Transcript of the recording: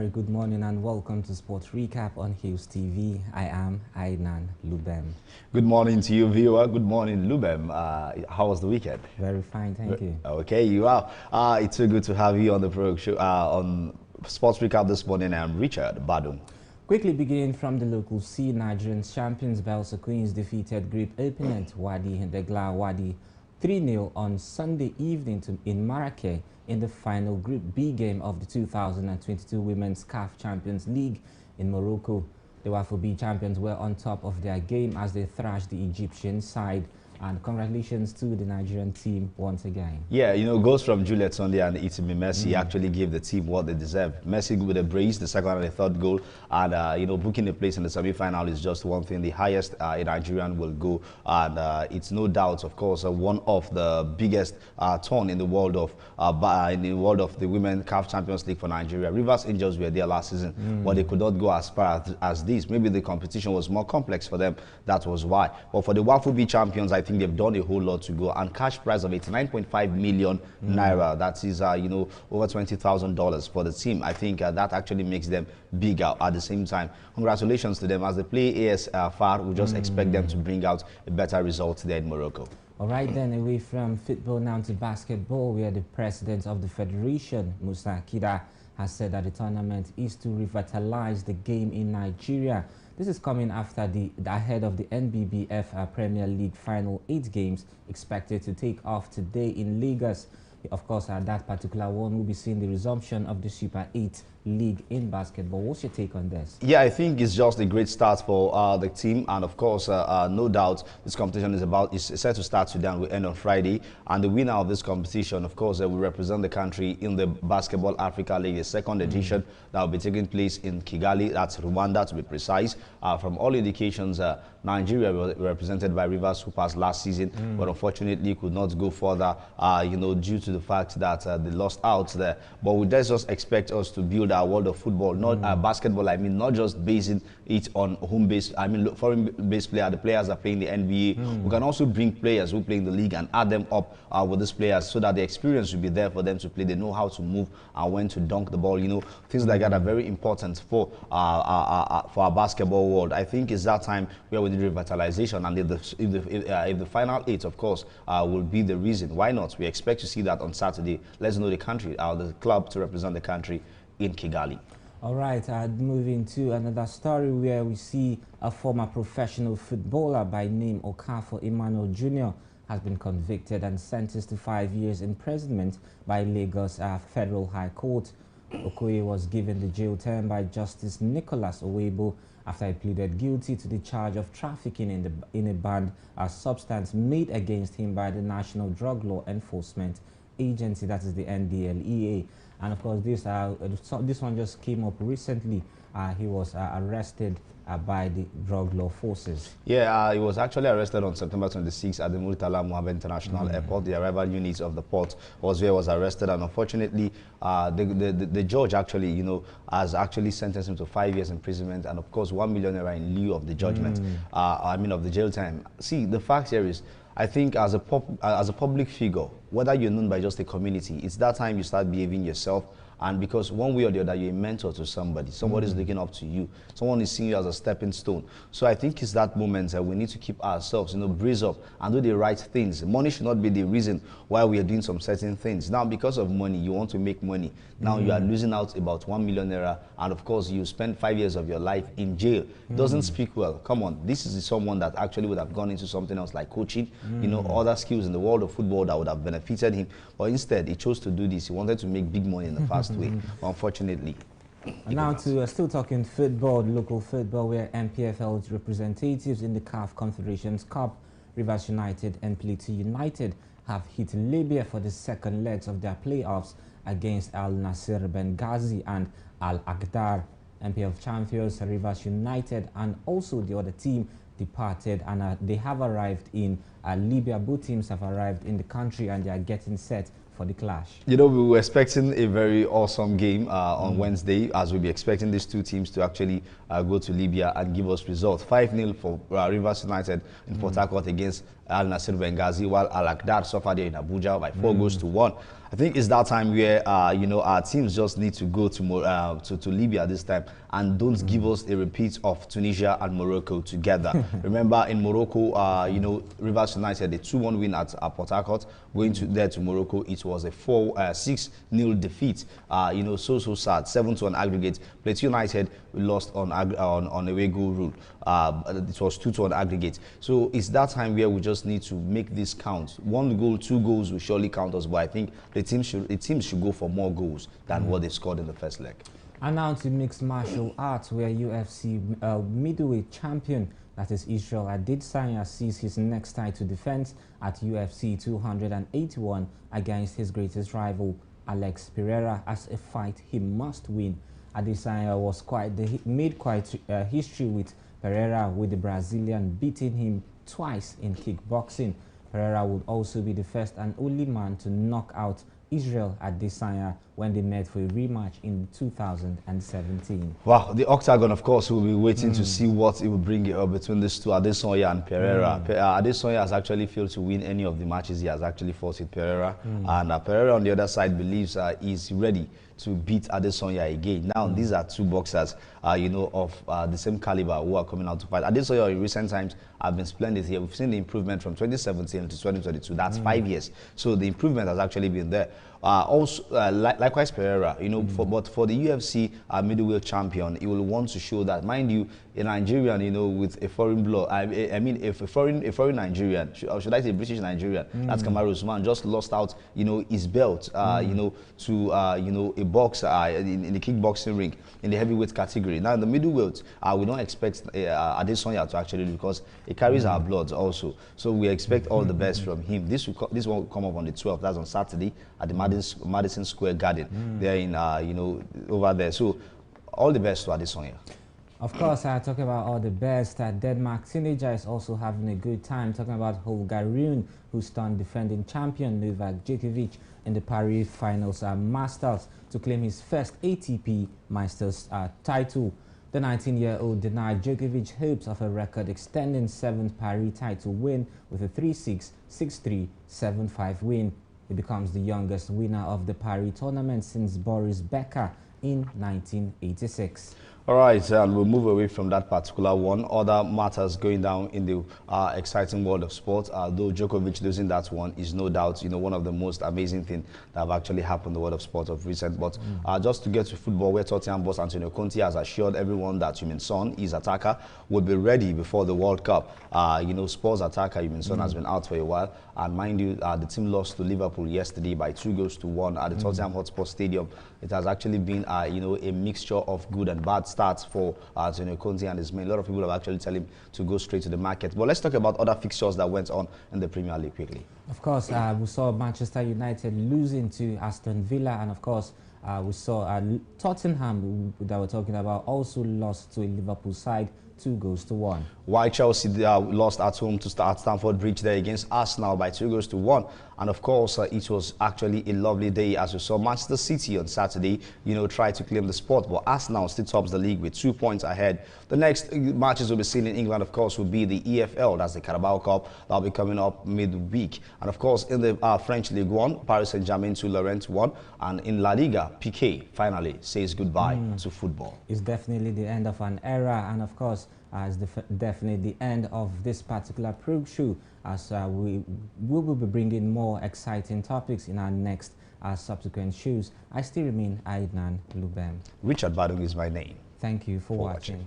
very good morning and welcome to Sports Recap on Hills TV. I am Ainan Lubem. Good morning to you, viewer. Good morning, Lubem. How was the weekend? Very fine, thank you. Okay, you are. It's so good to have you on the program show, on Sports Recap this morning. I'm Richard Badun. Quickly beginning from the local C, Nigerian champions Belsa Queens defeated group opponent Wadi Degla Wadi 3-0 on Sunday evening in Marrakech in the final Group B game of the 2022 Women's CAF Champions League in Morocco. The Waffle B champions were on top of their game as they thrashed the Egyptian side. And congratulations to the Nigerian team once again. Yeah, you know, goals from Juliet Sunday and Itimi Messi actually gave the team what they deserved. Messi with a brace, the second and the third goal, and you know, booking a place in the semi-final is just one thing. The highest a Nigerian will go, and it's no doubt, of course, one of the biggest turn in the world of the Women CAF Champions League for Nigeria. Rivers Angels were there last season, but they could not go as far as this. Maybe the competition was more complex for them. That was why. But for the Waffle B champions, I think they've done a whole lot to go, and cash prize of 89.5 million naira. That is, you know, over $20,000 for the team. I think that actually makes them bigger at the same time. Congratulations to them as they play ASFR. We just expect them to bring out a better result there in Morocco. All right, then away from football now to basketball, where the president of the federation, Musa Kida, has said that the tournament is to revitalize the game in Nigeria. This is coming after ahead of the NBBF Premier League final 8 games expected to take off today in Lagos. Of course, that particular one will be seeing the resumption of the Super 8 League in basketball. What's your take on this? Yeah, I think it's just a great start for the team, and of course, no doubt, this competition is set to start today and will end on Friday. And the winner of this competition, of course, will represent the country in the Basketball Africa League, the second edition that will be taking place in Kigali. That's Rwanda, to be precise. From all indications, Nigeria was represented by Rivers Hoopers last season, but unfortunately could not go further, you know, due to the fact that they lost out there. But we just expect us to build our world of football, not basketball. I mean, not just basing it on home-based. I mean, foreign-based players. The players are playing the NBA. We can also bring players who play in the league and add them up with these players, so that the experience will be there for them to play. They know how to move and when to dunk the ball. You know, things like that are very important for our basketball world. I think it's that time where we need revitalization, and if the final 8, of course, will be the reason. Why not? We expect to see that on Saturday. Let's know the country, the club to represent the country in Kigali. All right, moving to another story where we see a former professional footballer by name Okafor Emmanuel Jr. has been convicted and sentenced to 5 years imprisonment by Lagos Federal High Court. Okoye was given the jail term by Justice Nicholas Owebo after he pleaded guilty to the charge of trafficking in a banned substance made against him by the National Drug Law Enforcement Agency, that is the NDLEA. And of course, this one just came up recently. He was arrested by the drug law forces. Yeah, he was actually arrested on September 26 at the Murtala Mohammed International Airport. The arrival units of the port was arrested, and unfortunately, the judge actually, you know, has actually sentenced him to 5 years imprisonment, and of course, 1 million naira in lieu of the judgment. I mean, of the jail time. See, the fact here is, I think as a public figure, whether you're known by just a community, it's that time you start behaving yourself. And because one way or the other, you're a mentor to somebody. Somebody's looking up to you. Someone is seeing you as a stepping stone. So I think it's that moment that we need to keep ourselves, you know, brace up and do the right things. Money should not be the reason why we are doing some certain things. Now, because of money, you want to make money. Now you are losing out about 1 million naira, and of course, you spend 5 years of your life in jail. Doesn't speak well. Come on, this is someone that actually would have gone into something else like coaching, you know, other skills in the world of football that would have benefited him. But instead, he chose to do this. He wanted to make big money in the past way, unfortunately. Now to still talking football, local football, where MPFL's representatives in the CAF Confederations Cup, Rivers United and Plateau United, have hit Libya for the second legs of their playoffs against Al Nasser Benghazi and Al Akdar. MPF champions Rivers United and also the other team departed, and they have arrived in Libya. Both teams have arrived in the country and they are getting set for the clash. You know, we were expecting a very awesome game on Wednesday, as we'll be expecting these two teams to actually go to Libya and give us results. 5-0 for Rivers United in Port Harcourt against Al Nasser Benghazi, while Al Akdar suffered in Abuja by 4 goals to 1. I think it's that time where you know, our teams just need to go to Libya this time and don't give us a repeat of Tunisia and Morocco together. Remember in Morocco, you know, Rivers United, the 2-1 win at Port Harcourt. Going to Morocco, it was a 6-0 defeat. You know, so sad. 7-2 on aggregate. Plateau United lost on away goal rule. It was 2-2 on aggregate. So it's that time where we just need to make this count. 1 goal, 2 goals will surely count us, but I think the team should go for more goals than what they scored in the first leg. And now to mixed martial arts, where UFC middleweight champion, that is Israel Adesanya, sees his next title defense at UFC 281 against his greatest rival, Alex Pereira, as a fight he must win. Adesanya made quite history with Pereira, with the Brazilian beating him twice in kickboxing. Pereira would also be the first and only man to knock out Israel Adesanya when they met for a rematch in 2017. Wow, the Octagon, of course, will be waiting to see what it will bring between these two, Adesanya and Pereira. Adesanya has actually failed to win any of the matches he has actually fought with Pereira. And Pereira, on the other side, believes he's ready to beat Adesanya again. Now, these are two boxers, you know, of the same caliber who are coming out to fight. Adesanya in recent times have been splendid here. We've seen the improvement from 2017 to 2022. That's 5 years. So the improvement has actually been there. Also, likewise Pereira, you know, but for the UFC middleweight champion, he will want to show that, mind you, a Nigerian, you know, with a foreign blood. I mean, if a foreign Nigerian, should I say British Nigerian? That's Kamaru Usman, just lost out, you know, his belt, you know, to you know, a boxer in the kickboxing ring in the heavyweight category. Now in the middleweight, we don't expect Adesanya to actually, because he carries our blood also. So we expect all the best from him. This one will come up on the 12th. That's on Saturday at the Madison Square Garden. There in you know, over there. So all the best to Adesanya. Of course, talking about all the best, Denmark teenager is also having a good time, talking about Holger Rune, who stunned defending champion Novak Djokovic in the Paris Finals Masters to claim his first ATP Masters title. The 19-year-old denied Djokovic hopes of a record-extending 7th Paris title win with a 3-6, 6-3, 7-5 win. He becomes the youngest winner of the Paris tournament since Boris Becker in 1986. All right, and we'll move away from that particular one. Other matters going down in the exciting world of sport. Though Djokovic losing that one is no doubt, you know, one of the most amazing things that have actually happened in the world of sport of recent. But just to get to football, where Tottenham boss Antonio Conte has assured everyone that Heung-min Son, his attacker, will be ready before the World Cup. You know, Spurs attacker Heung-min Son has been out for a while, and mind you, the team lost to Liverpool yesterday by 2-1 at the Tottenham Hotspur Stadium. It has actually been, you know, a mixture of good and bad starts for Antonio Conte and his men. A lot of people have actually tell him to go straight to the market. But let's talk about other fixtures that went on in the Premier League quickly. Of course, we saw Manchester United losing to Aston Villa, and of course, we saw Tottenham, that we're talking about, also lost to a Liverpool side 2-1. While Chelsea lost at home to start Stamford Bridge there against Arsenal by 2-1. And of course, it was actually a lovely day as we saw Manchester City on Saturday, you know, try to claim the spot. But Arsenal still tops the league with 2 points ahead. The next matches we'll be seeing in England, of course, will be the EFL, that's the Carabao Cup. That'll be coming up midweek. And of course, in the French League 1, Paris Saint-Germain to Lorient 1. And in La Liga, Piqué finally says goodbye to football. It's definitely the end of an era, and of course, it's definitely the end of this particular probe show, as we will be bringing more exciting topics in our next subsequent shows. I still remain Aidnan Lubem. Richard Badung is my name. Thank you for watching.